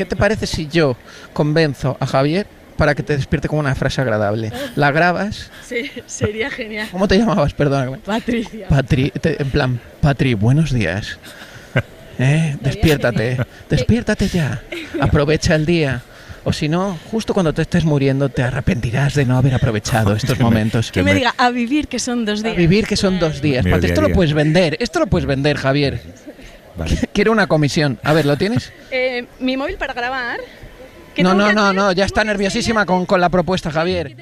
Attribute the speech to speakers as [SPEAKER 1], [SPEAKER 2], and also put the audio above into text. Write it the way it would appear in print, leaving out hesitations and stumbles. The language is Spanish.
[SPEAKER 1] ¿Qué te parece si yo convenzo a Javier para que te despierte con una frase agradable? La grabas.
[SPEAKER 2] Sí, sería genial.
[SPEAKER 1] ¿Cómo te llamabas? Perdóname.
[SPEAKER 2] Patricia.
[SPEAKER 1] En plan, Patri, buenos días. Despiértate, despiértate ya. Aprovecha el día. O si no, justo cuando te estés muriendo te arrepentirás de no haber aprovechado estos momentos.
[SPEAKER 2] Que me diga, a vivir que son 2 días.
[SPEAKER 1] A vivir que son 2 días. Patri, esto lo puedes vender. Esto lo puedes vender, Javier.
[SPEAKER 3] Vale.
[SPEAKER 1] Quiero una comisión. A ver, ¿lo tienes?
[SPEAKER 2] Mi móvil para grabar.
[SPEAKER 1] No, ya está nerviosísima con la propuesta, Javier.